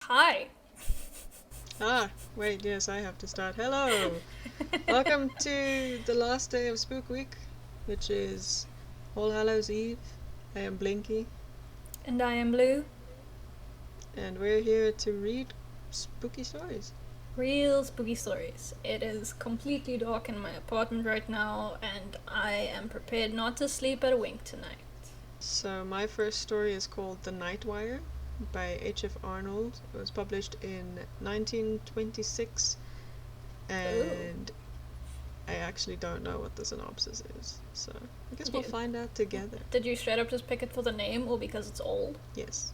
Hi. Ah, wait, yes, I have to start. Hello! Welcome to the last day of Spook Week, which is All Hallows Eve. I am Blinky, And I am Blue. and we're here to read spooky stories. Real spooky stories. It is completely dark in my apartment right now, and I am prepared not to sleep at a wink tonight. So, my first story is called The Night Wire by H.F. Arnold. It was published in 1926, Ooh. and I actually don't know what the synopsis is, so I guess Did we'll you find out together. did you straight up just pick it for the name or because it's old? Yes.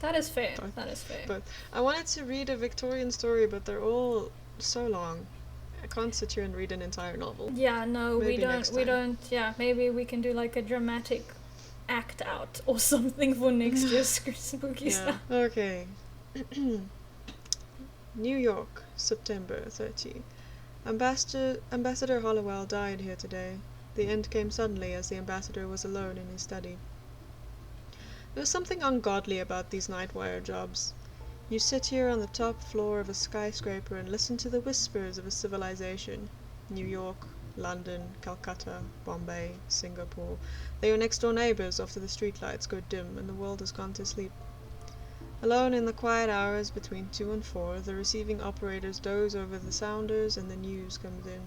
That is fair. Both. That is fair. But I wanted to read a Victorian story, but they're all so long. I can't sit here and read an entire novel. Yeah, no, we Maybe don't next we time. don't yeah, maybe we can do like a dramatic act out or something for next year's spooky Yeah. stuff. Okay. New York, September 30. Ambassador Hollowell died here today. The end came suddenly as the ambassador was alone in his study. There was something ungodly about these night wire jobs. You sit here on the top floor of a skyscraper and listen to the whispers of a civilization. New York, London, Calcutta, Bombay, Singapore. They are next door neighbors after the streetlights go dim and the world has gone to sleep. Alone in the quiet hours between 2 and 4, the receiving operators doze over the sounders and the news comes in.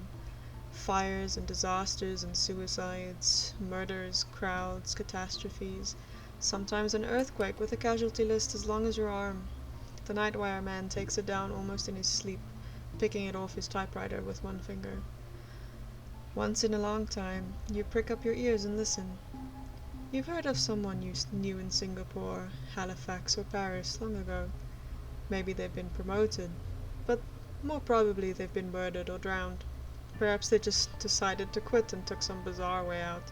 Fires and disasters and suicides, murders, crowds, catastrophes. Sometimes an earthquake with a casualty list as long as your arm. The nightwire man takes it down almost in his sleep, picking it off his typewriter with one finger. Once in a long time, you prick up your ears and listen. You've heard of someone you knew in Singapore, Halifax, or Paris long ago. Maybe they've been promoted, but more probably they've been murdered or drowned. Perhaps they just decided to quit and took some bizarre way out,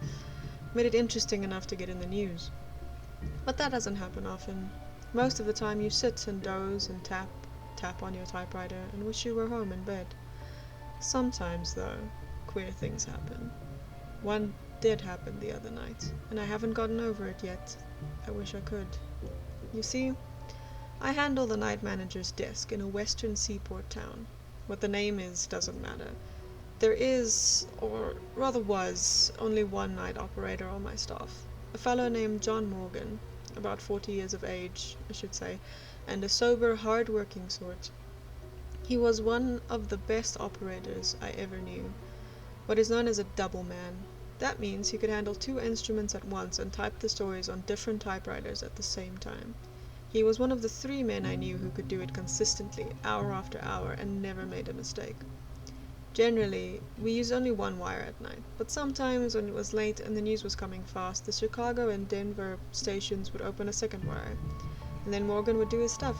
made it interesting enough to get in the news. But that doesn't happen often. Most of the time you sit and doze and tap on your typewriter and wish you were home in bed. Sometimes, though, queer things happen. One did happen the other night, and I haven't gotten over it yet. I wish I could. You see, I handle the night manager's desk in a western seaport town. What the name is doesn't matter. There is, or rather was, only one night operator on my staff. A fellow named John Morgan, about 40 years of age, I should say, and a sober, hard-working sort. He was one of the best operators I ever knew, what is known as a double man. That means he could handle two instruments at once and type the stories on different typewriters at the same time. He was one of the 3 men I knew who could do it consistently, hour after hour, and never made a mistake. Generally, we used only one wire at night, but sometimes when it was late and the news was coming fast, the Chicago and Denver stations would open a second wire, and then Morgan would do his stuff.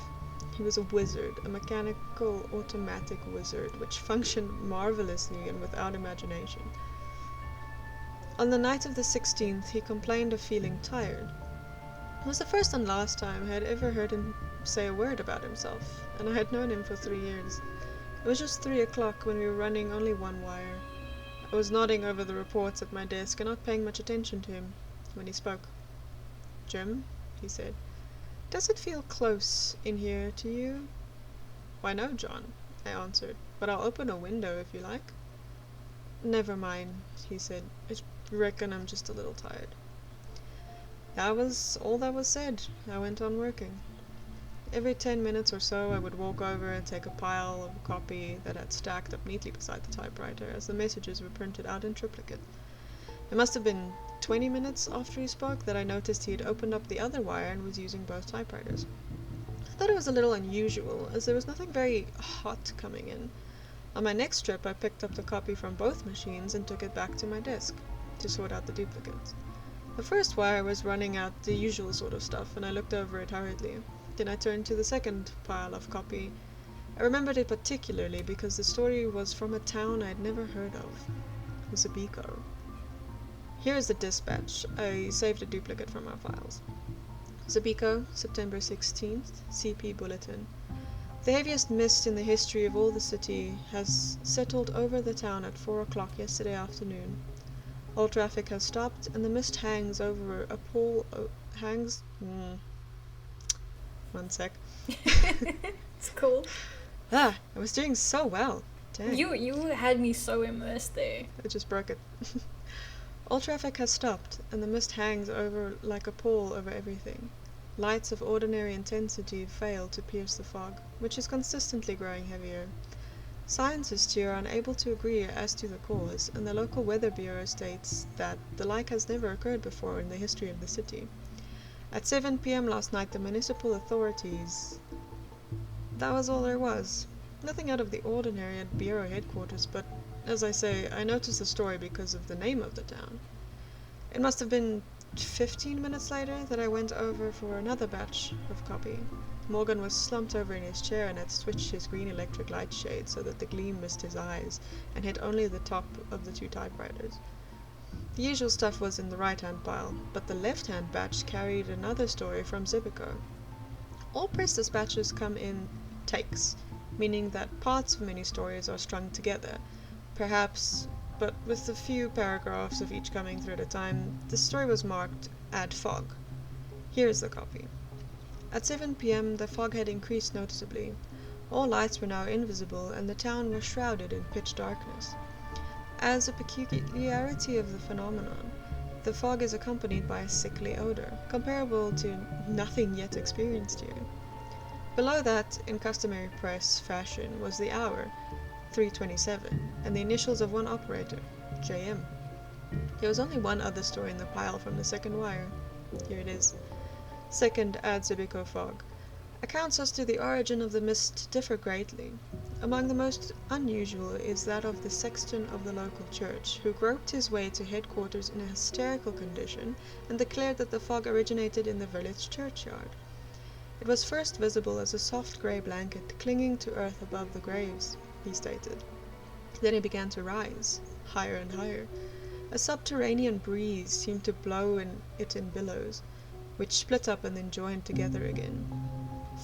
He was a wizard, a mechanical automatic wizard, which functioned marvelously and without imagination. On the night of the 16th, he complained of feeling tired. It was the first and last time I had ever heard him say a word about himself, and I had known him for 3 years. It was just 3 o'clock when we were running only one wire. I was nodding over the reports at my desk and not paying much attention to him when he spoke. "Jim," he said, "does it feel close in here to you?" "Why no, John," I answered, "but I'll open a window if you like." "Never mind," he said, "I reckon I'm just a little tired." That was all that was said. I went on working. Every 10 minutes or so I would walk over and take a pile of copy that had stacked up neatly beside the typewriter as the messages were printed out in triplicate. It must have been 20 minutes after he spoke that I noticed he had opened up the other wire and was using both typewriters. I thought it was a little unusual, as there was nothing very hot coming in. On my next trip I picked up the copy from both machines and took it back to my desk to sort out the duplicates. The first wire was running out the usual sort of stuff, and I looked over it hurriedly. Then I turned to the second pile of copy. I remembered it particularly because the story was from a town I'd never heard of. Zabico. Here is the dispatch. I saved a duplicate from our files. Zabico, September 16th, CP Bulletin. The heaviest mist in the history of all the city has settled over the town at 4 o'clock yesterday afternoon. All traffic has stopped, and the mist hangs over a pole. Hangs. One sec. It's cool. I was doing so well. Dang. You had me so immersed there. I just broke it. All traffic has stopped, and the mist hangs over like a pall over everything. Lights of ordinary intensity fail to pierce the fog, which is consistently growing heavier. Scientists here are unable to agree as to the cause, and the local weather bureau states that the like has never occurred before in the history of the city. At 7 p.m. last night, the municipal authorities... That was all there was. Nothing out of the ordinary at bureau headquarters, but, as I say, I noticed the story because of the name of the town. It must have been 15 minutes later that I went over for another batch of copy. Morgan was slumped over in his chair and had switched his green electric light shade so that the gleam missed his eyes and hit only the top of the 2 typewriters. The usual stuff was in the right-hand pile, but the left-hand batch carried another story from Zibico. All press dispatches come in takes, meaning that parts of many stories are strung together, perhaps, but with a few paragraphs of each coming through at a time. The story was marked Add Fog. Here is the copy. At 7 p.m. the fog had increased noticeably. All lights were now invisible, and the town was shrouded in pitch darkness. As a peculiarity of the phenomenon, the fog is accompanied by a sickly odor, comparable to nothing yet experienced here. Below that, in customary press fashion, was the hour, 3:27, and the initials of one operator, JM. There was only one other story in the pile from the second wire. Here it is. Second, Ad Zibico fog. Accounts as to the origin of the mist differ greatly. Among the most unusual is that of the sexton of the local church, who groped his way to headquarters in a hysterical condition and declared that the fog originated in the village churchyard. It was first visible as a soft grey blanket clinging to earth above the graves, he stated. Then it began to rise, higher and higher. A subterranean breeze seemed to blow it in billows, which split up and then joined together again.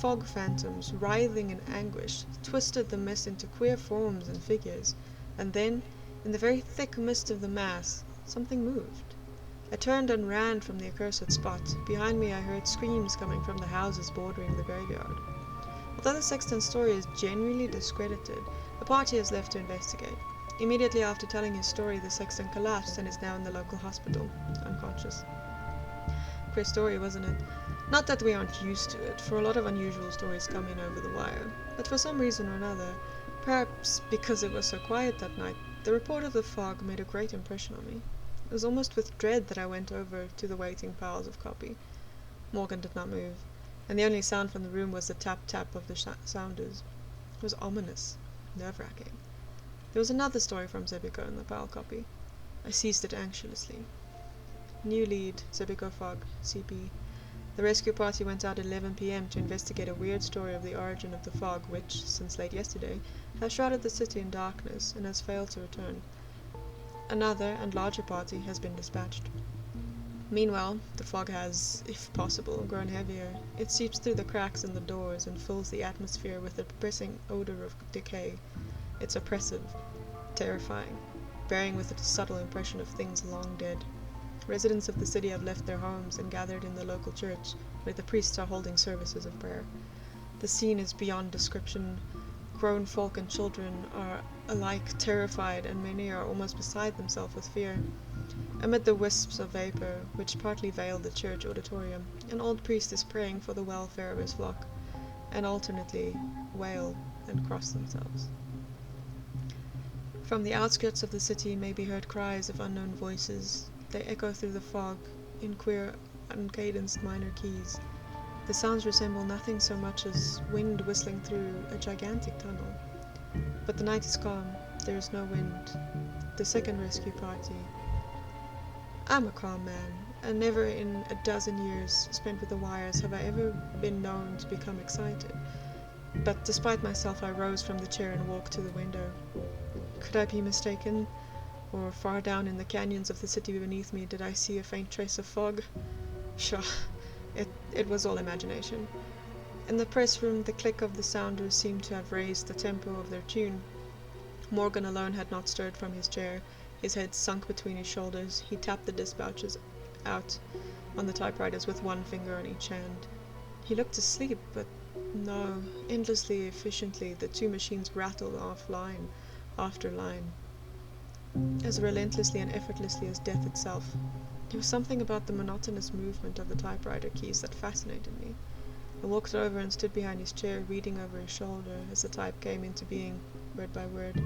Fog phantoms, writhing in anguish, twisted the mist into queer forms and figures, and then, in the very thick mist of the mass, something moved. I turned and ran from the accursed spot. Behind me I heard screams coming from the houses bordering the graveyard. Although the sexton's story is generally discredited, the party is left to investigate. Immediately after telling his story, the sexton collapsed and is now in the local hospital, unconscious. Queer story, wasn't it? Not that we aren't used to it, for a lot of unusual stories come in over the wire, but for some reason or another, perhaps because it was so quiet that night, the report of the fog made a great impression on me. It was almost with dread that I went over to the waiting piles of copy. Morgan did not move, and the only sound from the room was the tap-tap of the sounders. It was ominous, nerve-wracking. There was another story from Zibico in the pile copy. I seized it anxiously. New lead, Zibico fog, CP. The rescue party went out at 11 p.m. to investigate a weird story of the origin of the fog which, since late yesterday, has shrouded the city in darkness and has failed to return. Another and larger party has been dispatched. Meanwhile, the fog has, if possible, grown heavier. It seeps through the cracks in the doors and fills the atmosphere with a depressing odor of decay. It's oppressive, terrifying, bearing with it a subtle impression of things long dead. Residents of the city have left their homes and gathered in the local church, where the priests are holding services of prayer. The scene is beyond description. Grown folk and children are alike terrified, and many are almost beside themselves with fear. Amid the wisps of vapor, which partly veil the church auditorium, an old priest is praying for the welfare of his flock, and alternately wail and cross themselves. From the outskirts of the city may be heard cries of unknown voices. They echo through the fog in queer, uncadenced minor keys. The sounds resemble nothing so much as wind whistling through a gigantic tunnel. But the night is calm. There is no wind. The second rescue party. I'm a calm man, and never in a dozen years spent with the wires have I ever been known to become excited. But despite myself, I rose from the chair and walked to the window. Could I be mistaken? Or far down in the canyons of the city beneath me did I see a faint trace of fog? Pshaw, it was all imagination. In the press room, the click of the sounders seemed to have raised the tempo of their tune. Morgan alone had not stirred from his chair. His head sunk between his shoulders. He tapped the dispatches out on the typewriters with one finger on each hand. He looked asleep, but No, endlessly efficiently, the two machines rattled off line after line, as relentlessly and effortlessly as death itself. There was something about the monotonous movement of the typewriter keys that fascinated me. I walked over and stood behind his chair, reading over his shoulder as the type came into being, word by word.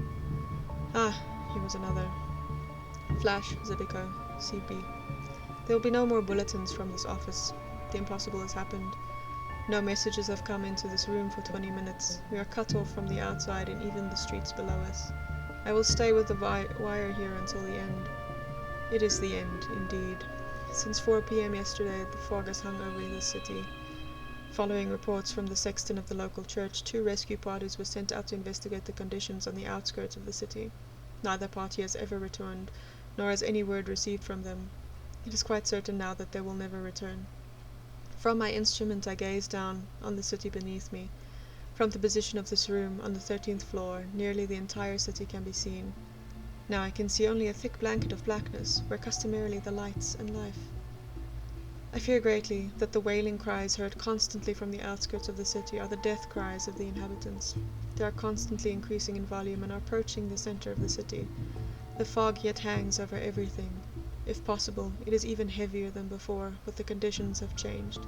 Ah, here was another. Flash, Zibico, CB. There will be no more bulletins from this office. The impossible has happened. No messages have come into this room for 20 minutes. We are cut off from the outside and even the streets below us. I will stay with the wire here until the end. It is the end, indeed. Since 4 p.m. yesterday, the fog has hung over the city. Following reports from the sexton of the local church, 2 rescue parties were sent out to investigate the conditions on the outskirts of the city. Neither party has ever returned, nor has any word received from them. It is quite certain now that they will never return. From my instrument I gaze down on the city beneath me. From the position of this room, on the 13th floor, nearly the entire city can be seen. Now I can see only a thick blanket of blackness, where customarily the lights and life. I fear greatly that the wailing cries heard constantly from the outskirts of the city are the death cries of the inhabitants. They are constantly increasing in volume and are approaching the center of the city. The fog yet hangs over everything. If possible, it is even heavier than before, but the conditions have changed.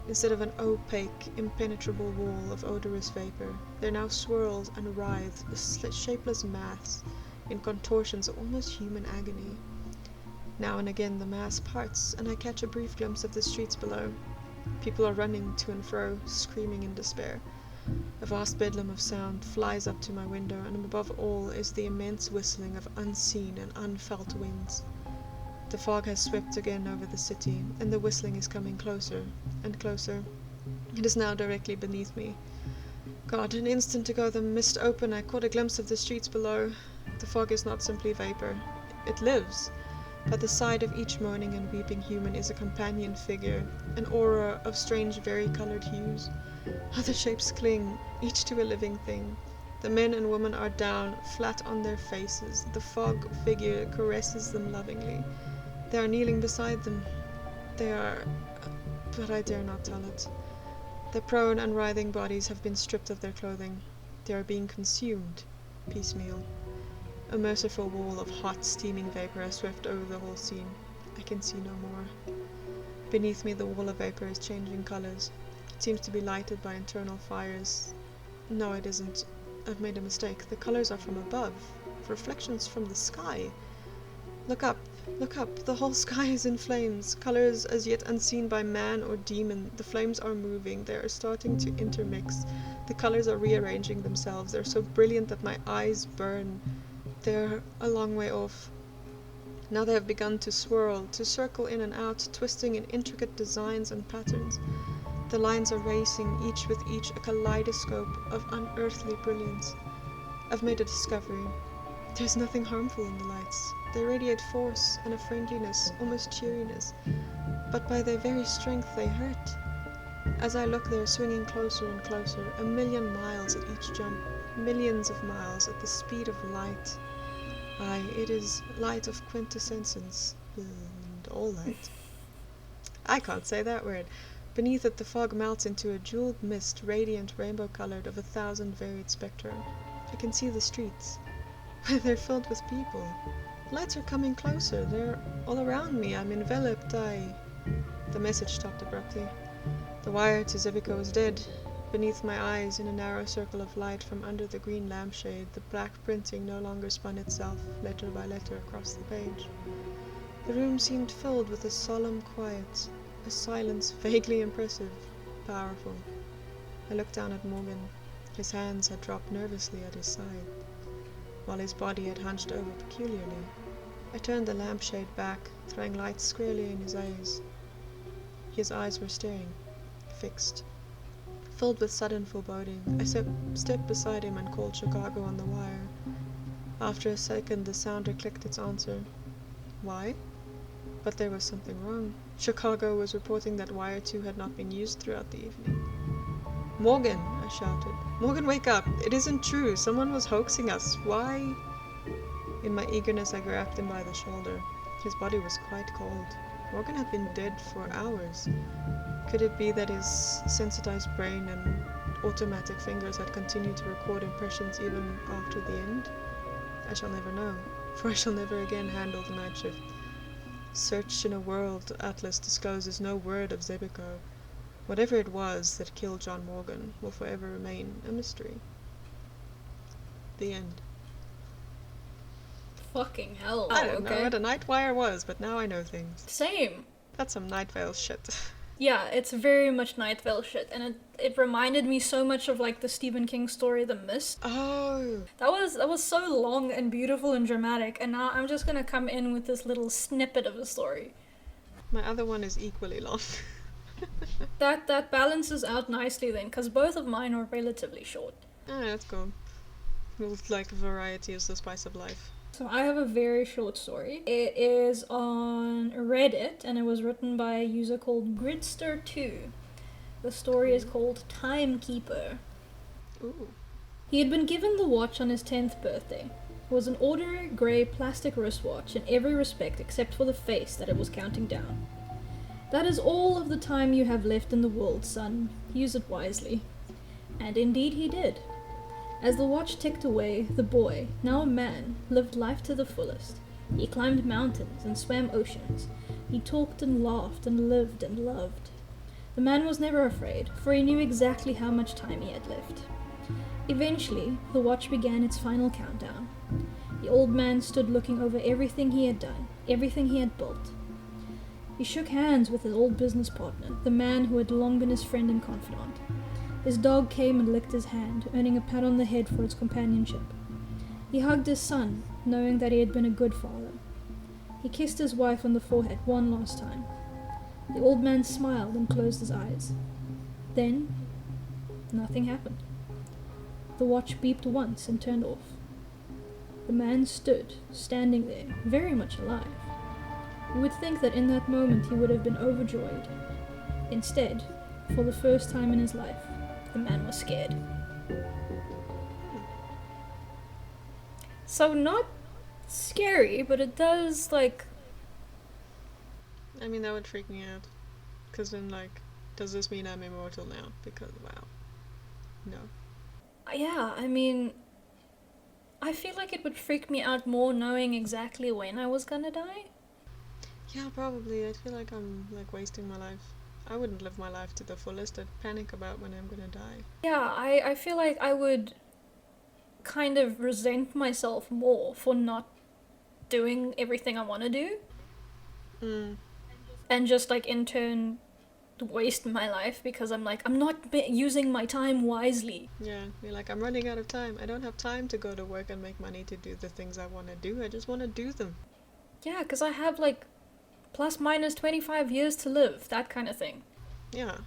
Instead of an opaque, impenetrable wall of odorous vapor, there now swirls and writhes a shapeless mass in contortions of almost human agony. Now and again the mass parts, and I catch a brief glimpse of the streets below. People are running to and fro, screaming in despair. A vast bedlam of sound flies up to my window, and above all is the immense whistling of unseen and unfelt winds. The fog has swept again over the city, and the whistling is coming closer and closer. It is now directly beneath me. God, an instant ago the mist opened, I caught a glimpse of the streets below. The fog is not simply vapor. It lives. By the side of each moaning and weeping human is a companion figure, an aura of strange vari-colored hues. Other shapes cling, each to a living thing. The men and women are down, flat on their faces. The fog figure caresses them lovingly. They are kneeling beside them. But I dare not tell it. Their prone and writhing bodies have been stripped of their clothing. They are being consumed, piecemeal. A merciful wall of hot, steaming vapor has swept over the whole scene. I can see no more. Beneath me the wall of vapor is changing colors. It seems to be lighted by internal fires. No, it isn't. I've made a mistake. The colors are from above. Reflections from the sky. Look up, look up. The whole sky is in flames. Colors as yet unseen by man or demon. The flames are moving. They are starting to intermix. The colors are rearranging themselves. They're so brilliant that my eyes burn. They're a long way off. Now they have begun to swirl, to circle in and out, twisting in intricate designs and patterns. The lines are racing, each with each, a kaleidoscope of unearthly brilliance. I've made a discovery. There's nothing harmful in the lights. They radiate force and a friendliness, almost cheeriness, but by their very strength they hurt. As I look, they're swinging closer and closer, 1,000,000 miles at each jump, millions of miles at the speed of light. Aye, it is light of quintessence, and all light. I can't say that word. Beneath it the fog melts into a jeweled mist, radiant, rainbow-colored, of 1,000 varied spectra. I can see the streets. They're filled with people. Lights are coming closer. They're all around me. I'm enveloped. The message stopped abruptly. The wire to Zivico was dead. Beneath my eyes, in a narrow circle of light from under the green lampshade, the black printing no longer spun itself, letter by letter, across the page. The room seemed filled with a solemn quiet, a silence vaguely impressive, powerful. I looked down at Morgan. His hands had dropped nervously at his side, while his body had hunched over peculiarly. I turned the lampshade back, throwing light squarely in his eyes. His eyes were staring, fixed. Filled with sudden foreboding, I stepped beside him and called Chicago on the wire. After a second, the sounder clicked its answer. Why? But there was something wrong. Chicago was reporting that wire 2 had not been used throughout the evening. Morgan, I shouted. Morgan, wake up! It isn't true! Someone was hoaxing us! Why? In my eagerness, I grabbed him by the shoulder. His body was quite cold. Morgan had been dead for hours. Could it be that his sensitized brain and automatic fingers had continued to record impressions even after the end? I shall never know, for I shall never again handle the night shift. Searched in a world Atlas discloses no word of Zebico. Whatever it was that killed John Morgan will forever remain a mystery. The end. Fucking hell. I don't know what a night wire was, but now I know things. Same. That's some Night Vale shit. Yeah, it's very much Night Vale shit, and it reminded me so much of like the Stephen King story, The Mist. Oh. That was so long and beautiful and dramatic, and now I'm just gonna come in with this little snippet of a story. My other one is equally long. That balances out nicely then, because both of mine are relatively short. Ah, that's cool. Like variety is the spice of life. So I have a very short story. It is on Reddit, and it was written by a user called Gridster2. The story is called Timekeeper. Ooh. He had been given the watch on his 10th birthday. It was an ordinary grey plastic wristwatch in every respect except for the face that it was counting down. That is all of the time you have left in the world, son. Use it wisely. And indeed he did. As the watch ticked away, the boy, now a man, lived life to the fullest. He climbed mountains and swam oceans. He talked and laughed and lived and loved. The man was never afraid, for he knew exactly how much time he had left. Eventually, the watch began its final countdown. The old man stood looking over everything he had done, everything he had built. He shook hands with his old business partner, the man who had long been his friend and confidant. His dog came and licked his hand, earning a pat on the head for its companionship. He hugged his son, knowing that he had been a good father. He kissed his wife on the forehead one last time. The old man smiled and closed his eyes. Then, nothing happened. The watch beeped once and turned off. The man stood, standing there, very much alive. You would think that in that moment he would have been overjoyed. Instead, for the first time in his life, the man was scared. So not scary, but it does, like... I mean, that would freak me out. Because then, like, does this mean I'm immortal now? Because, wow. No. Yeah, I mean... I feel like it would freak me out more knowing exactly when I was gonna die. Yeah, probably. I feel like I'm, like, wasting my life. I wouldn't live my life to the fullest. I'd panic about when I'm gonna die. Yeah, I feel like I would kind of resent myself more for not doing everything I want to do. And just, like, in turn, waste my life because I'm like, I'm not using my time wisely. Yeah, you're like, I'm running out of time. I don't have time to go to work and make money to do the things I want to do. I just want to do them. Yeah, because I have, like, plus minus 25 years to live, that kind of thing. Yeah.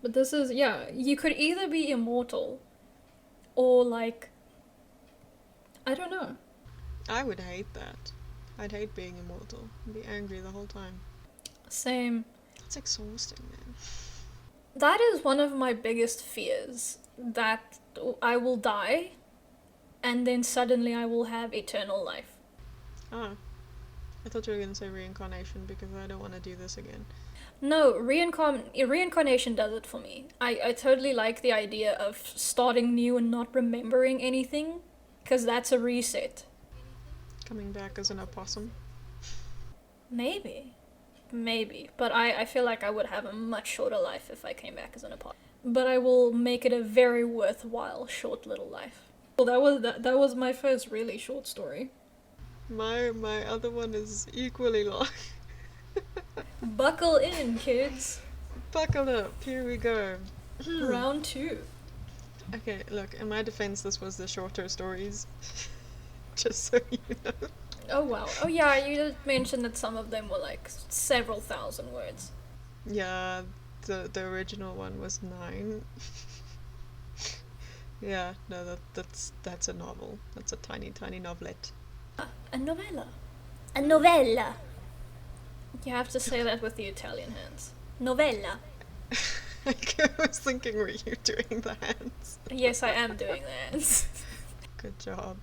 But this is, yeah, you could either be immortal or, like, I don't know. I would hate that. I'd hate being immortal. I'd be angry the whole time. Same. It's exhausting, man. That is one of my biggest fears, that I will die and then suddenly I will have eternal life. Ah. I thought you were going to say reincarnation because I don't want to do this again. No, reincarnation does it for me. I totally like the idea of starting new and not remembering anything, because that's a reset. Coming back as an opossum? Maybe. But I feel like I would have a much shorter life if I came back as an opossum. But I will make it a very worthwhile short little life. Well, that was my first really short story. My other one is equally long. Buckle in, kids. Buckle up, here we go. Round 2. Okay, look, in my defense, this was the shorter stories. Just so you know. Oh wow. Oh yeah, you did mention that some of them were like several thousand words. Yeah, the original one was 9. Yeah, no, that's a novel. That's a tiny novelette. A novella. A novella. You have to say that with the Italian hands. Novella. I was thinking, were you doing the hands? Yes, I am doing the hands. Good job.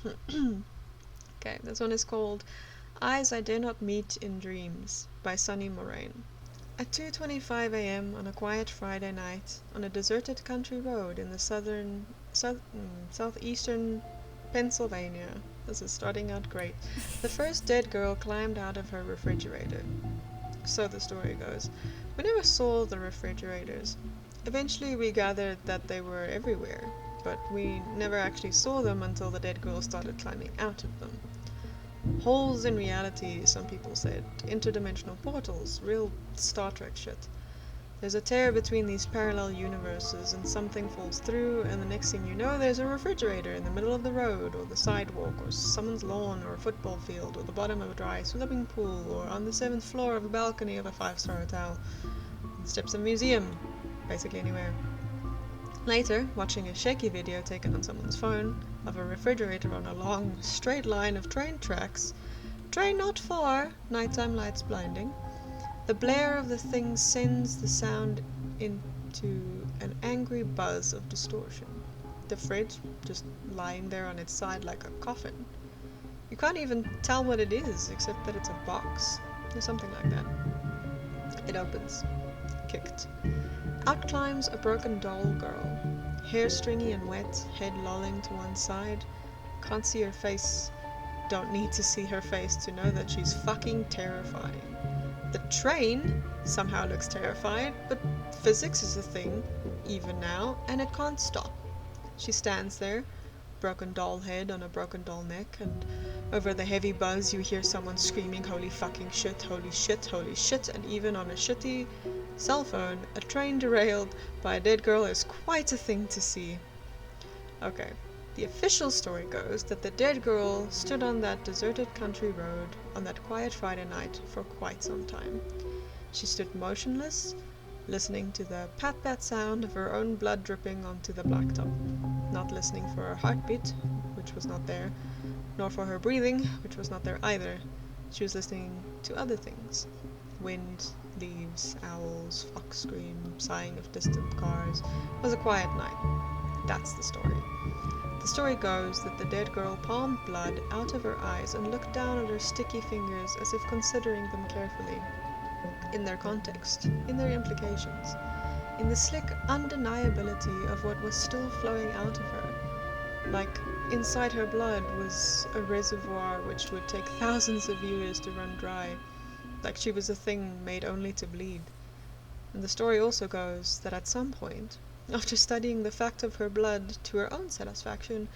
Okay, this one is called Eyes I Dare Not Meet in Dreams by Sunny Moraine. At 2:25 a.m. on a quiet Friday night, on a deserted country road in the southeastern Pennsylvania, this is starting out great, the first dead girl climbed out of her refrigerator. So the story goes. We never saw the refrigerators. Eventually we gathered that they were everywhere, but we never actually saw them until the dead girl started climbing out of them. Holes in reality, some people said. Interdimensional portals. Real Star Trek shit. There's a tear between these parallel universes and something falls through and the next thing you know there's a refrigerator in the middle of the road or the sidewalk or someone's lawn or a football field or the bottom of a dry swimming pool or on the 7th floor of a balcony of a 5-star hotel. On the steps of a museum. Basically anywhere. Later, watching a shaky video taken on someone's phone of a refrigerator on a long, straight line of train tracks, train not far, nighttime lights blinding, the blare of the thing sends the sound into an angry buzz of distortion. The fridge just lying there on its side like a coffin. You can't even tell what it is except that it's a box or something like that. It opens. Kicked. Out climbs a broken doll girl. Hair stringy and wet, head lolling to one side. Can't see her face. Don't need to see her face to know that she's fucking terrifying. The train somehow looks terrified, but physics is a thing, even now, and it can't stop. She stands there, broken doll head on a broken doll neck, and over the heavy buzz you hear someone screaming holy fucking shit, holy shit, holy shit, and even on a shitty cell phone, a train derailed by a dead girl is quite a thing to see. Okay, the official story goes that the dead girl stood on that deserted country road on that quiet Friday night for quite some time. She stood motionless, listening to the pat-pat sound of her own blood dripping onto the blacktop, not listening for her heartbeat, which was not there, nor for her breathing, which was not there either. She was listening to other things. Wind, leaves, owls, fox scream, sighing of distant cars. It was a quiet night. That's the story. The story goes that the dead girl palmed blood out of her eyes and looked down at her sticky fingers as if considering them carefully. In their context, in their implications, in the slick undeniability of what was still flowing out of her. Like, inside her blood was a reservoir which would take thousands of years to run dry. Like she was a thing made only to bleed. And the story also goes that at some point, after studying the fact of her blood to her own satisfaction,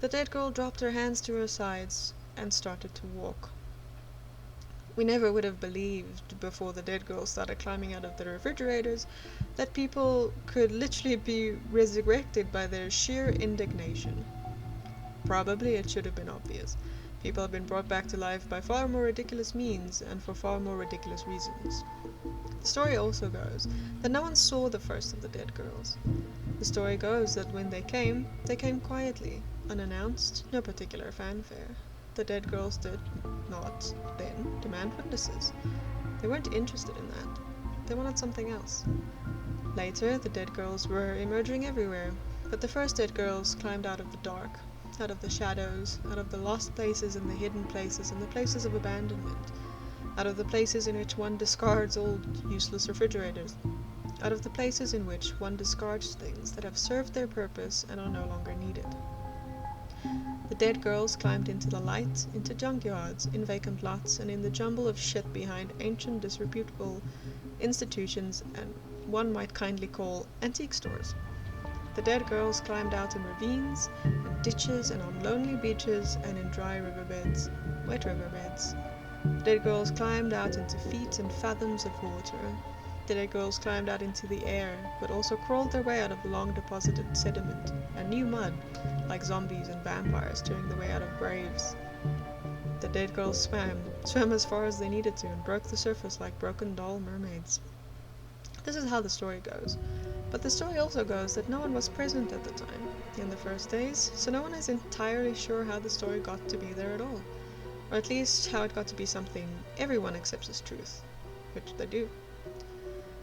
the dead girl dropped her hands to her sides and started to walk. We never would have believed, before the dead girl started climbing out of the refrigerators, that people could literally be resurrected by their sheer indignation. Probably it should have been obvious. People have been brought back to life by far more ridiculous means and for far more ridiculous reasons. The story also goes that no one saw the first of the dead girls. The story goes that when they came quietly, unannounced, no particular fanfare. The dead girls did not then demand witnesses. They weren't interested in that. They wanted something else. Later, the dead girls were emerging everywhere, but the first dead girls climbed out of the dark, out of the shadows, out of the lost places and the hidden places and the places of abandonment, out of the places in which one discards old, useless refrigerators, out of the places in which one discards things that have served their purpose and are no longer needed. The dead girls climbed into the light, into junkyards, in vacant lots, and in the jumble of shit behind ancient, disreputable institutions and one might kindly call antique stores. The dead girls climbed out in ravines, in ditches, and on lonely beaches, and in dry riverbeds, wet riverbeds. The dead girls climbed out into feet and fathoms of water. The dead girls climbed out into the air, but also crawled their way out of the long-deposited sediment and new mud, like zombies and vampires tearing their way out of graves. The dead girls swam as far as they needed to, and broke the surface like broken doll mermaids. This is how the story goes. But the story also goes that no one was present at the time, in the first days, so no one is entirely sure how the story got to be there at all. Or at least how it got to be something everyone accepts as truth, which they do.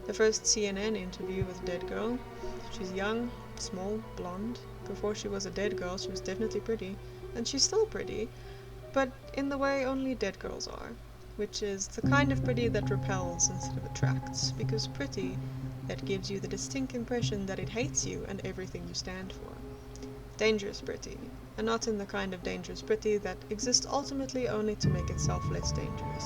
The first CNN interview with a dead girl. She's young, small, blonde. Before she was a dead girl, she was definitely pretty, and she's still pretty, but in the way only dead girls are. which is the kind of pretty that repels instead of attracts, because pretty that gives you the distinct impression that it hates you and everything you stand for. Dangerous pretty, and not in the kind of dangerous pretty that exists ultimately only to make itself less dangerous.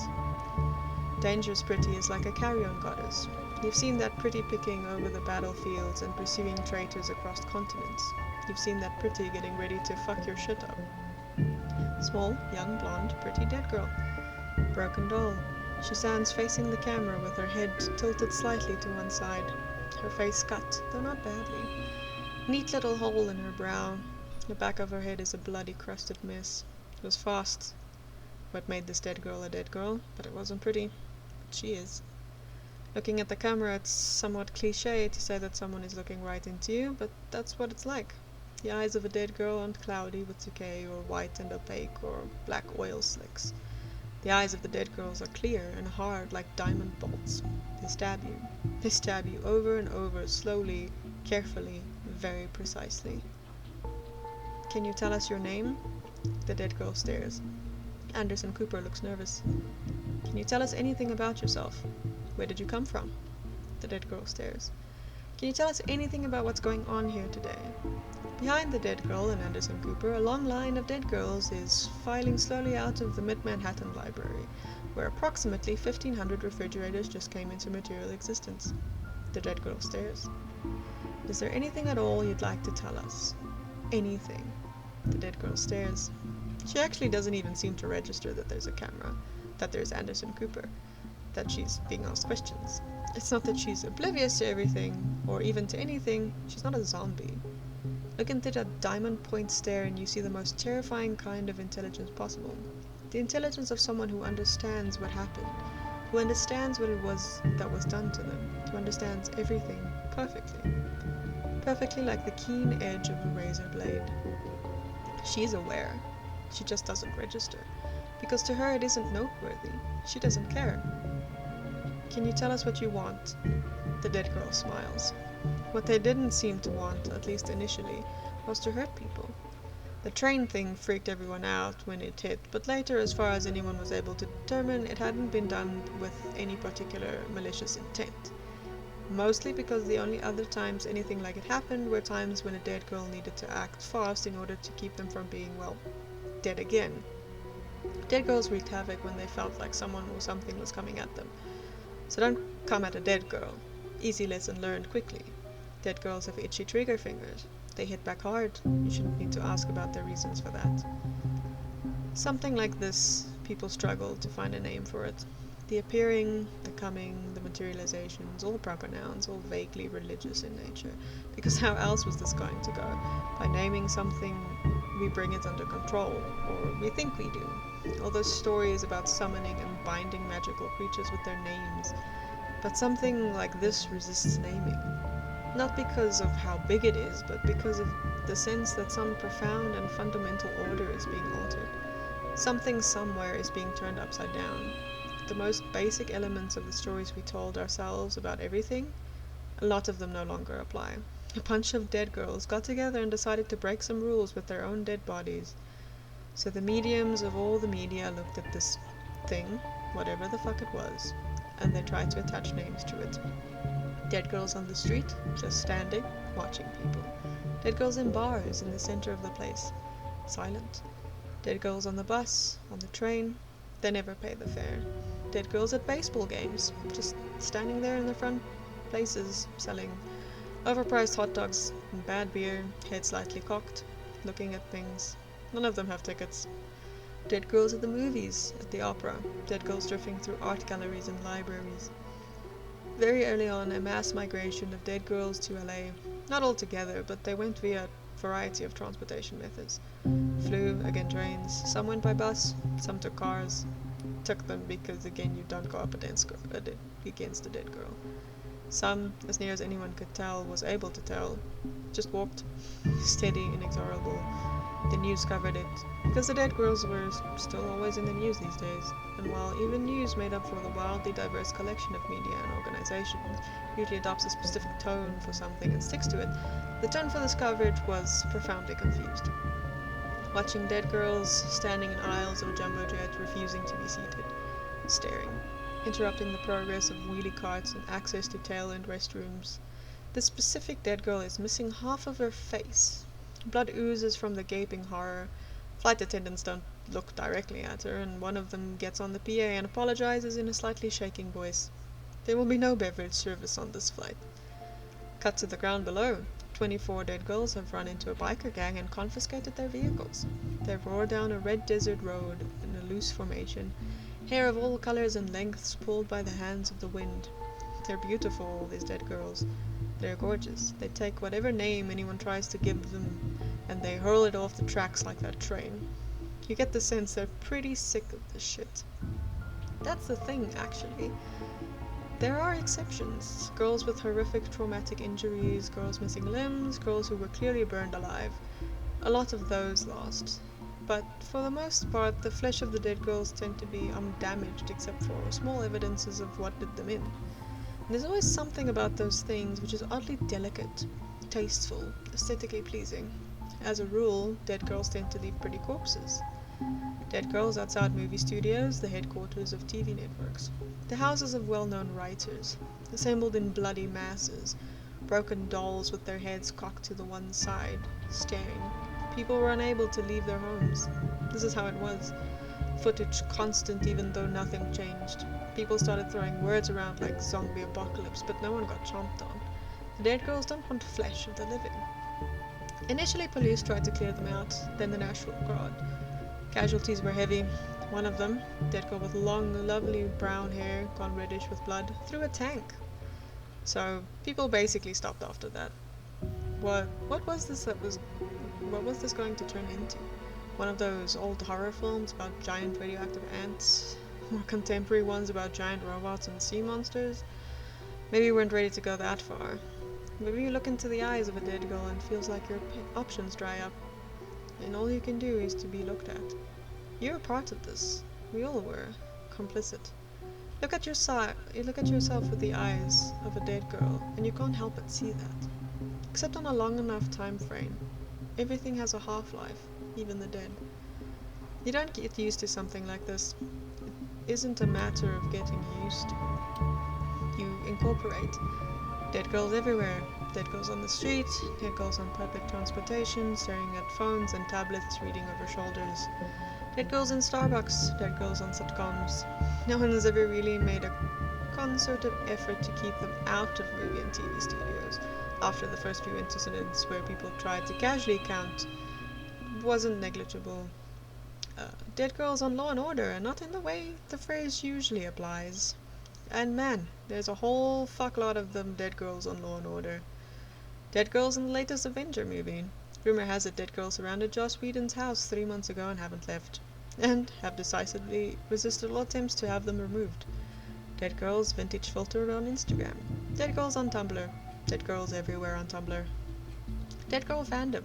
Dangerous pretty is like a carrion goddess. You've seen that pretty picking over the battlefields and pursuing traitors across continents. You've seen that pretty getting ready to fuck your shit up. Small, young, blonde, pretty dead girl. Broken doll. She stands facing the camera with her head tilted slightly to one side. Her face cut, though not badly. Neat little hole in her brow. The back of her head is a bloody crusted mess. It was fast. What made this dead girl a dead girl, but it wasn't pretty. But she is. Looking at the camera, it's somewhat cliche to say that someone is looking right into you, but that's what it's like. The eyes of a dead girl aren't cloudy with decay or white and opaque or black oil slicks. The eyes of the dead girls are clear and hard like diamond bolts. They stab you. They stab you over and over, slowly, carefully, very precisely. Can you tell us your name? The dead girl stares. Anderson Cooper looks nervous. Can you tell us anything about yourself? Where did you come from? The dead girl stares. Can you tell us anything about what's going on here today? Behind the dead girl and Anderson Cooper, a long line of dead girls is filing slowly out of the Mid-Manhattan Library, where approximately 1,500 refrigerators just came into material existence. The dead girl stares. Is there anything at all you'd like to tell us? Anything. The dead girl stares. She actually doesn't even seem to register that there's a camera, that there's Anderson Cooper, that she's being asked questions. It's not that she's oblivious to everything, or even to anything. She's not a zombie. Look into that diamond point stare and you see the most terrifying kind of intelligence possible. The intelligence of someone who understands what happened, who understands what it was that was done to them, who understands everything perfectly. Perfectly like the keen edge of a razor blade. She's aware. She just doesn't register. Because to her it isn't noteworthy. She doesn't care. Can you tell us what you want? The dead girl smiles. What they didn't seem to want, at least initially, was to hurt people. The train thing freaked everyone out when it hit, but later, as far as anyone was able to determine, it hadn't been done with any particular malicious intent. Mostly because the only other times anything like it happened were times when a dead girl needed to act fast in order to keep them from being, well, dead again. Dead girls wreaked havoc when they felt like someone or something was coming at them. So don't come at a dead girl. Easy lesson learned quickly. Dead girls have itchy trigger fingers. They hit back hard. You shouldn't need to ask about their reasons for that. Something like this, people struggle to find a name for it. The appearing, the coming, the materializations, all proper nouns, all vaguely religious in nature. Because how else was this going to go? By naming something, we bring it under control, or we think we do. All those stories about summoning and binding magical creatures with their names. But something like this resists naming. Not because of how big it is, but because of the sense that some profound and fundamental order is being altered. Something somewhere is being turned upside down. The most basic elements of the stories we told ourselves about everything, a lot of them no longer apply. A bunch of dead girls got together and decided to break some rules with their own dead bodies. So the mediums of all the media looked at this thing, whatever the fuck it was, and they tried to attach names to it. Dead girls on the street, just standing, watching people. Dead girls in bars in the center of the place, silent. Dead girls on the bus, on the train, they never pay the fare. Dead girls at baseball games, just standing there in the front places, selling overpriced hot dogs and bad beer, head slightly cocked, looking at things. None of them have tickets. Dead girls at the movies, at the opera. Dead girls drifting through art galleries and libraries. Very early on, a mass migration of dead girls to LA. Not all together, but they went via a variety of transportation methods. Flew, again trains. Some went by bus, some took cars. Took them because, again, you don't go up against a dead girl. Some, as near as anyone could tell, was able to tell, just walked, steady, inexorable. The news covered it, because the dead girls were still always in the news these days, and while even news made up for the wildly diverse collection of media and organizations usually adopts a specific tone for something and sticks to it, the tone for this coverage was profoundly confused. Watching dead girls standing in aisles of a jumbo jet refusing to be seated. staring, interrupting the progress of wheelie carts and access to tail-end restrooms. This specific dead girl is missing half of her face. Blood oozes from the gaping horror. Flight attendants don't look directly at her, and one of them gets on the PA and apologizes in a slightly shaking voice. There will be no beverage service on this flight. Cut to the ground below. 24 dead girls have run into a biker gang and confiscated their vehicles. They roar down a red desert road in a loose formation, hair of all colors and lengths pulled by the hands of the wind. They're beautiful, all these dead girls. They're gorgeous. They take whatever name anyone tries to give them, and they hurl it off the tracks like that train. You get the sense they're pretty sick of this shit. That's the thing, actually. There are exceptions. Girls with horrific traumatic injuries, girls missing limbs, girls who were clearly burned alive. A lot of those last. But for the most part, the flesh of the dead girls tend to be undamaged except for small evidences of what did them in. And there's always something about those things which is oddly delicate, tasteful, aesthetically pleasing. As a rule, dead girls tend to leave pretty corpses. Dead girls outside movie studios, the headquarters of TV networks. The houses of well-known writers, assembled in bloody masses, broken dolls with their heads cocked to the one side, staring. People were unable to leave their homes. This is how it was. Footage constant even though nothing changed. People started throwing words around like zombie apocalypse, but no one got chomped on. The dead girls don't want flesh of the living. Initially, police tried to clear them out, then the Nashville crowd. Casualties were heavy. One of them, dead girl with long, lovely brown hair, gone reddish with blood, threw a tank. So people basically stopped after that. What was this going to turn into? One of those old horror films about giant radioactive ants? More contemporary ones about giant robots and sea monsters? Maybe you weren't ready to go that far. Maybe you look into the eyes of a dead girl and feels like your options dry up, and all you can do is to be looked at. You're a part of this. We all were. Complicit. Look at yourself with the eyes of a dead girl, and you can't help but see that. Except on a long enough time frame. Everything has a half-life, even the dead. You don't get used to something like this. It isn't a matter of getting used to. You incorporate. Dead girls everywhere. Dead girls on the street, dead girls on public transportation, staring at phones and tablets, reading over shoulders. Dead girls in Starbucks, dead girls on sitcoms. No one has ever really made a concerted effort to keep them out of movie and TV studios. After the first few incidents where people tried to casually count, wasn't negligible. Dead girls on Law and Order, and not in the way the phrase usually applies. And man, there's a whole fuckload of them dead girls on Law and Order. Dead girls in the latest Avenger movie. Rumor has it dead girls surrounded Joss Whedon's house 3 months ago and haven't left. And have decisively resisted all attempts to have them removed. Dead girls vintage filtered on Instagram. Dead girls on Tumblr. Dead girls everywhere on Tumblr. Dead girl fandom.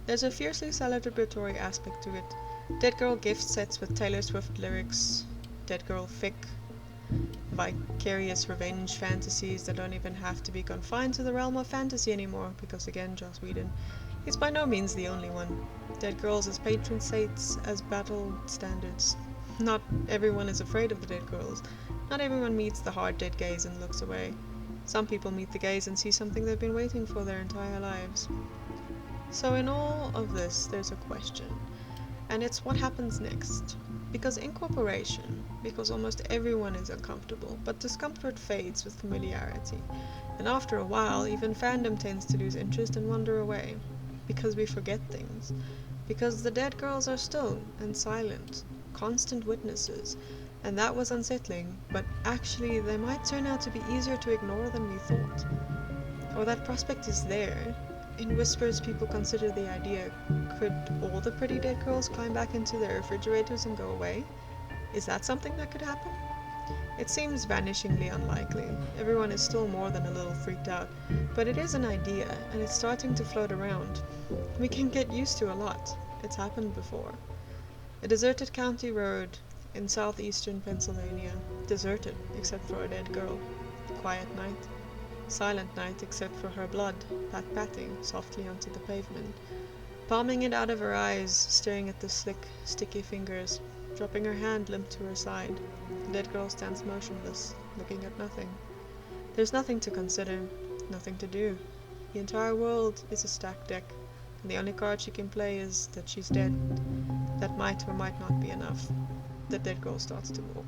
There's a fiercely celebratory aspect to it. Dead girl gift sets with Taylor Swift lyrics. Dead girl fic. Vicarious revenge fantasies that don't even have to be confined to the realm of fantasy anymore, because again, Joss Whedon is by no means the only one. Dead girls as patron saints, as battle standards. Not everyone is afraid of the dead girls. Not everyone meets the hard dead gaze and looks away. Some people meet the gaze and see something they've been waiting for their entire lives. So in all of this, there's a question. And it's what happens next. Because incorporation, because almost everyone is uncomfortable, but discomfort fades with familiarity. And after a while, even fandom tends to lose interest and wander away. Because we forget things. Because the dead girls are still and silent, constant witnesses. And that was unsettling, but actually they might turn out to be easier to ignore than we thought. Or that prospect is there. In whispers, people consider the idea, could all the pretty dead girls climb back into their refrigerators and go away? Is that something that could happen? It seems vanishingly unlikely. Everyone is still more than a little freaked out, but it is an idea, and it's starting to float around. We can get used to a lot. It's happened before. A deserted county road in southeastern Pennsylvania. Deserted, except for a dead girl. Quiet night. Silent night except for her blood, pat-patting softly onto the pavement. Palming it out of her eyes, staring at the slick, sticky fingers. dropping her hand limp to her side. The dead girl stands motionless, looking at nothing. There's nothing to consider, nothing to do. The entire world is a stacked deck, and the only card she can play is that she's dead. That might or might not be enough. The dead girl starts to walk.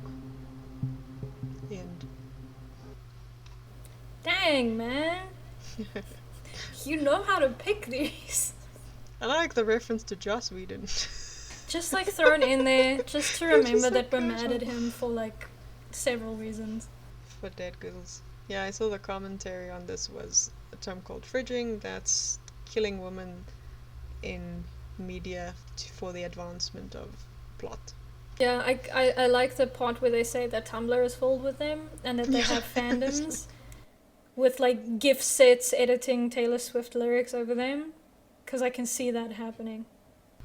The end. Dang, man. You know how to pick these. I like the reference to Joss Whedon. Just like thrown in there, just to remember Just that we're like mad at casual. him for like several reasons. For dead girls. Yeah, I saw the commentary on this was a term called fridging. That's killing women in media for the advancement of plot. Yeah, I like the part where they say that Tumblr is filled with them and that they have fandoms with like gift sets editing Taylor Swift lyrics over them, because I can see that happening.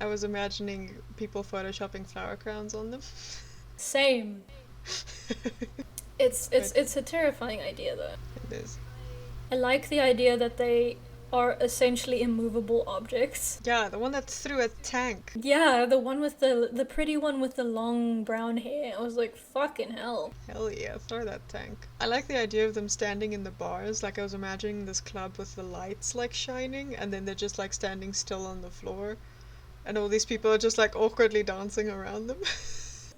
I was imagining people photoshopping flower crowns on them. Same. It's a terrifying idea though. It is. I like the idea that they are essentially immovable objects. Yeah, the one that threw a tank. Yeah, the one with the pretty one with the long brown hair. I was like, fucking hell. Hell yeah, throw that tank. I like the idea of them standing in the bars. Like I was imagining this club with the lights like shining, and then they're just like standing still on the floor, and all these people are just like awkwardly dancing around them.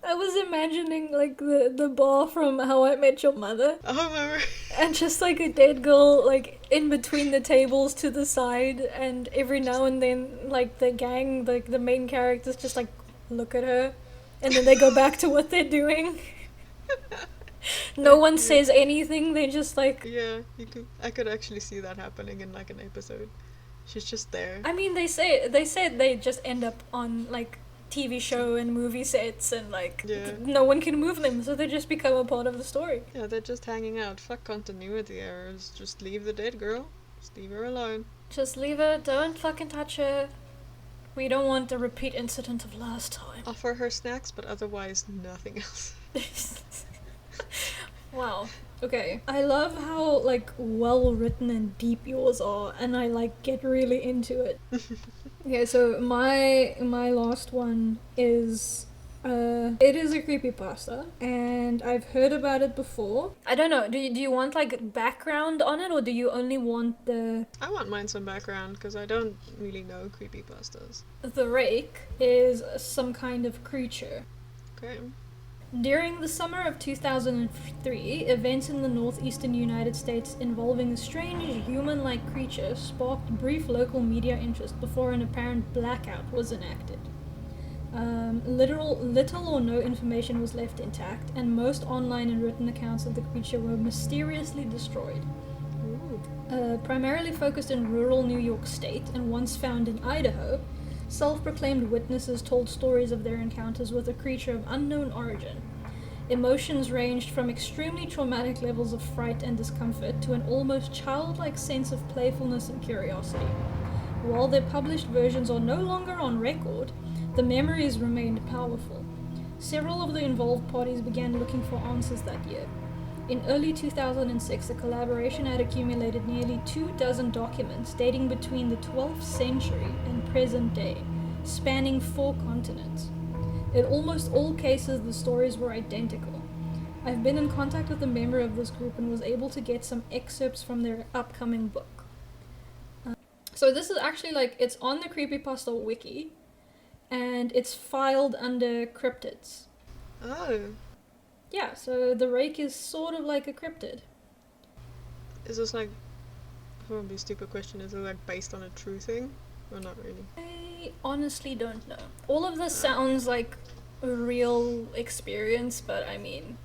I was imagining like the bar from How I Met Your Mother, Oh my. and just like a dead girl like in between the tables to the side, and every now and then like the gang, like the main characters just like look at her, and then they go back to what they're doing. No one says anything, they just like... Yeah, I could actually see that happening in like an episode. She's just there. I mean, they said they just end up on like TV show and movie sets, and like Yeah. no one can move them, so they just become a part of the story. Yeah, they're just hanging out. Fuck continuity errors. Just leave the dead girl. Just leave her alone. Just leave her, don't fucking touch her. We don't want a repeat incident of last time. Offer her snacks, but otherwise nothing else. Wow. Okay. I love how like well written and deep yours are, and I like get really into it. Okay, so my last one is it is a creepypasta, and I've heard about it before. I don't know, do you want like background on it, or do you only want the... I want mine some background, because I don't really know creepypastas. The rake is some kind of creature. Okay. During the summer of 2003, events in the northeastern United States involving a strange human-like creature sparked brief local media interest before an apparent blackout was enacted. Little or no information was left intact, and most online and written accounts of the creature were mysteriously destroyed. Ooh. Primarily focused in rural New York State and once found in Idaho, self-proclaimed witnesses told stories of their encounters with a creature of unknown origin. Emotions ranged from extremely traumatic levels of fright and discomfort to an almost childlike sense of playfulness and curiosity. While their published versions are no longer on record, the memories remained powerful. Several of the involved parties began looking for answers that year. In early 2006, a collaboration had accumulated nearly 24 documents dating between the 12th century and present day, spanning 4 continents. In almost all cases, the stories were identical. I've been in contact with a member of this group and was able to get some excerpts from their upcoming book. So this is actually like, it's on the Creepypasta wiki, and it's filed under cryptids. Oh. Yeah, so the rake is sort of like a cryptid. Is this like... Probably a stupid question. Is it like based on a true thing? Or not really? I honestly don't know. All of this sounds like a real experience, but I mean,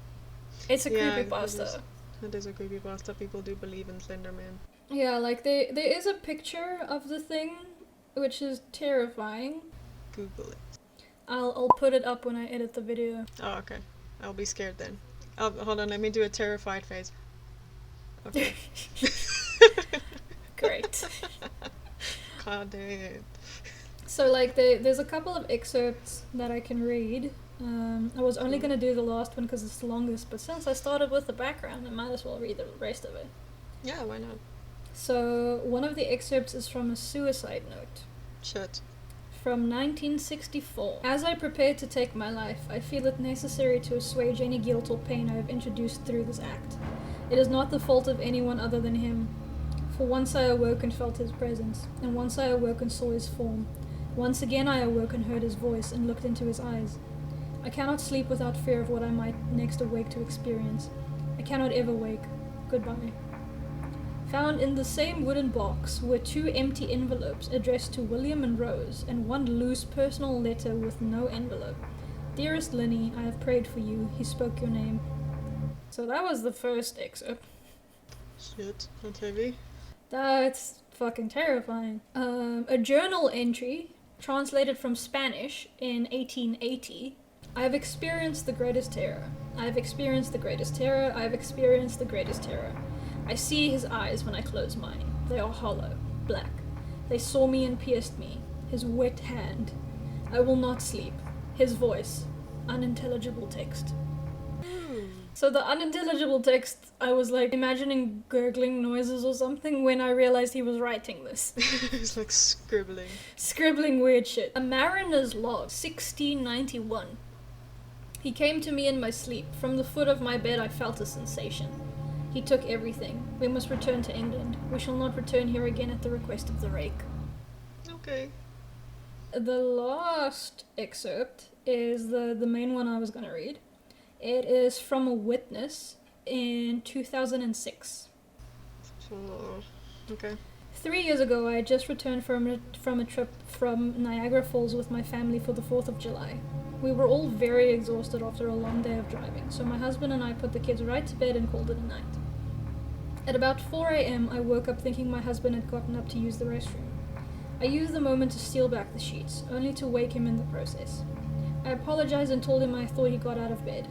it's a creepypasta. It is a creepypasta. People do believe in Slender Man. Yeah, like there is a picture of the thing, which is terrifying. Google it. I'll put it up when I edit the video. Oh, okay. I'll be scared then. Hold on, let me do a terrified face. Okay. Great. God damn it. So like there's a couple of excerpts that I can read. I was only gonna do the last one because it's the longest, but since I started with the background, I might as well read the rest of it. Yeah, why not? So one of the excerpts is from a suicide note. Shit. from 1964. As I prepare to take my life, I feel it necessary to assuage any guilt or pain I have introduced through this act. It is not the fault of anyone other than him. For once I awoke and felt his presence, and once I awoke and saw his form. Once again I awoke and heard his voice and looked into his eyes. I cannot sleep without fear of what I might next awake to experience. I cannot ever wake. Goodbye. Found in the same wooden box were 2 empty envelopes addressed to William and Rose, and 1 loose personal letter with no envelope. Dearest Linny, I have prayed for you. He spoke your name. So that was the first excerpt. Shit, that's heavy. That's fucking terrifying. A journal entry, translated from Spanish in 1880. I have experienced the greatest terror. I have experienced the greatest terror. I have experienced the greatest terror. I see his eyes when I close mine. They are hollow, black. They saw me and pierced me. His wet hand. I will not sleep. His voice. Unintelligible text. So the unintelligible text, I was like imagining gurgling noises or something when I realized he was writing this. It's like scribbling. Scribbling weird shit. A mariner's log, 1691. He came to me in my sleep. From the foot of my bed I felt a sensation. He took everything. We must return to England. We shall not return here again at the request of the rake. Okay. The last excerpt is the main one I was going to read. It is from a witness in 2006. Okay. 3 years ago, I had just returned from a trip from Niagara Falls with my family for the 4th of July. We were all very exhausted after a long day of driving, so my husband and I put the kids right to bed and called it a night. At about 4 a.m., I woke up thinking my husband had gotten up to use the restroom. I used the moment to steal back the sheets, only to wake him in the process. I apologized and told him I thought he got out of bed.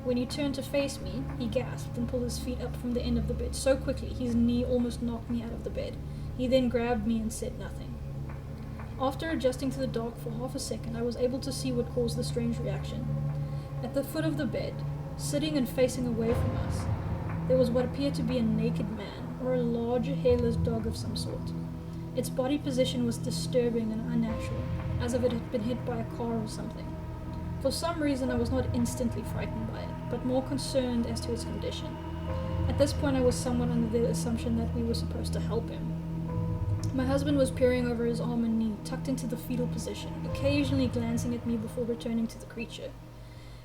When he turned to face me, he gasped and pulled his feet up from the end of the bed so quickly his knee almost knocked me out of the bed. He then grabbed me and said nothing. After adjusting to the dark for half a second, I was able to see what caused the strange reaction. At the foot of the bed, sitting and facing away from us, there was what appeared to be a naked man, or a large, hairless dog of some sort. Its body position was disturbing and unnatural, as if it had been hit by a car or something. For some reason I was not instantly frightened by it, but more concerned as to its condition. At this point I was somewhat under the assumption that we were supposed to help him. My husband was peering over his arm and knee, tucked into the fetal position, occasionally glancing at me before returning to the creature.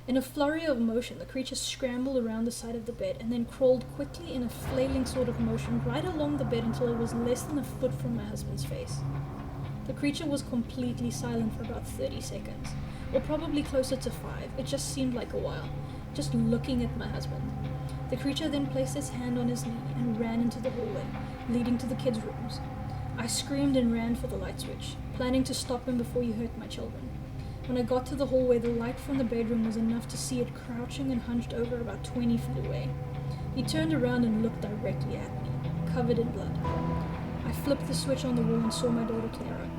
In a flurry of motion, the creature scrambled around the side of the bed and then crawled quickly in a flailing sort of motion right along the bed until it was less than a foot from my husband's face. The creature was completely silent for about 30 seconds, or probably closer to 5. It just seemed like a while, just looking at my husband. The creature then placed its hand on his knee and ran into the hallway, leading to the kids' rooms. I screamed and ran for the light switch, planning to stop him before he hurt my children. When I got to the hallway, the light from the bedroom was enough to see it crouching and hunched over about 20 feet away. He turned around and looked directly at me, covered in blood. I flipped the switch on the wall and saw my daughter Clara.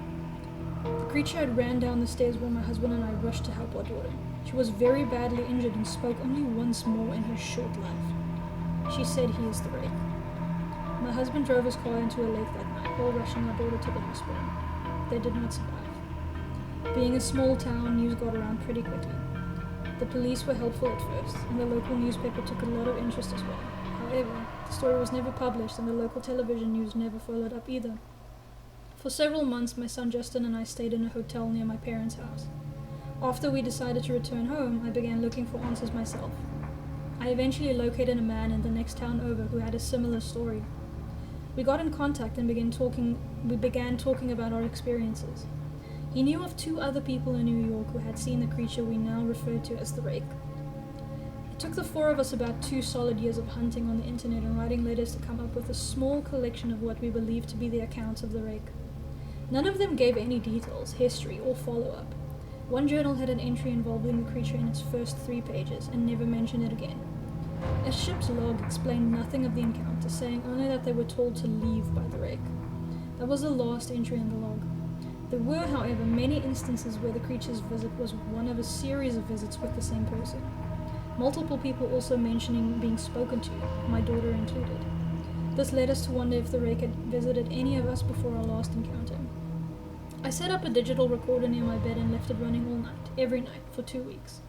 The creature had ran down the stairs while my husband and I rushed to help our daughter. She was very badly injured and spoke only once more in her short life. She said he is the rake. My husband drove his car into a lake that night while rushing our daughter to the hospital. They did not survive. Being a small town, news got around pretty quickly. The police were helpful at first, and the local newspaper took a lot of interest as well. However, the story was never published and the local television news never followed up either. For several months, my son Justin and I stayed in a hotel near my parents' house. After we decided to return home, I began looking for answers myself. I eventually located a man in the next town over who had a similar story. We got in contact and began talking about our experiences. He knew of 2 other people in New York who had seen the creature we now refer to as the rake. It took the 4 of us about 2 solid years of hunting on the internet and writing letters to come up with a small collection of what we believed to be the accounts of the rake. None of them gave any details, history, or follow-up. One journal had an entry involving the creature in its first 3 pages and never mentioned it again. A ship's log explained nothing of the encounter, saying only that they were told to leave by the rake. That was the last entry in the log. There were, however, many instances where the creature's visit was one of a series of visits with the same person. Multiple people also mentioning being spoken to, my daughter included. This led us to wonder if the rake had visited any of us before our last encounter. I set up a digital recorder near my bed and left it running all night, every night, for 2 weeks.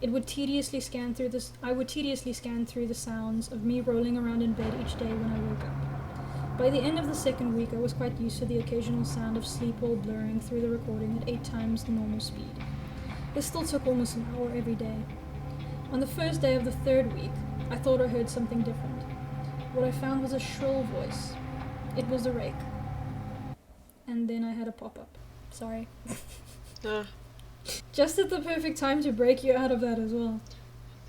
I would tediously scan through the sounds of me rolling around in bed each day when I woke up. By the end of the second week, I was quite used to the occasional sound of sleep while blurring through the recording at 8 times the normal speed. This still took almost an hour every day. On the first day of the third week, I thought I heard something different. What I found was a shrill voice. It was the rake. And then I had a pop-up. Sorry. Just at the perfect time to break you out of that as well.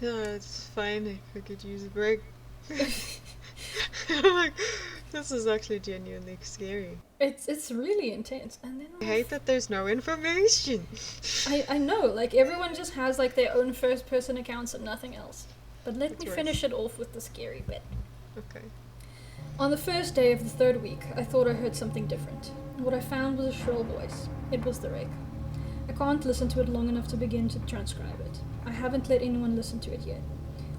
Yeah, it's fine if I could use a break. I'm like, this is actually genuinely scary. It's really intense. And then I hate that there's no information. I know, like everyone just has like their own first person accounts and nothing else. But let me finish it off with the scary bit. Okay. On the first day of the third week, I thought I heard something different. What I found was a shrill voice. It was the rake. I can't listen to it long enough to begin to transcribe it. I haven't let anyone listen to it yet.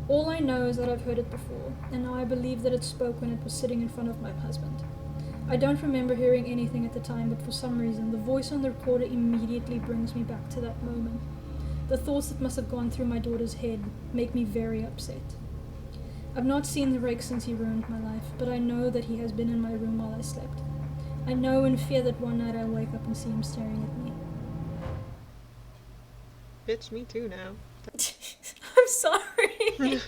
All I know is that I've heard it before, and now I believe that it spoke when it was sitting in front of my husband. I don't remember hearing anything at the time, but for some reason, the voice on the recorder immediately brings me back to that moment. The thoughts that must have gone through my daughter's head make me very upset. I've not seen the rake since he ruined my life, but I know that he has been in my room while I slept. I know and fear that one night I'll wake up and see him staring at me. Bitch, me too now. I'm sorry.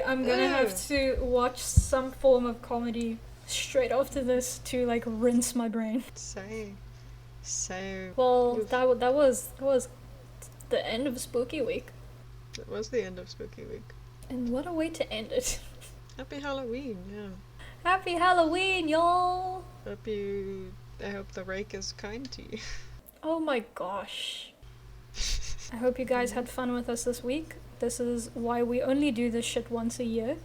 I'm gonna have to watch some form of comedy straight after this to like rinse my brain. So. Well, that was the end of Spooky Week. That was the end of Spooky Week. And what a way to end it. Happy Halloween, yeah. Happy Halloween, y'all! I hope the rake is kind to you. Oh my gosh. I hope you guys had fun with us this week. This is why we only do this shit once a year.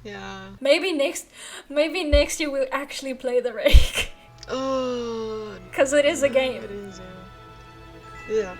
Yeah. Maybe next year we'll actually play the rake. Oh. Because it is a game. It is, yeah. Yeah.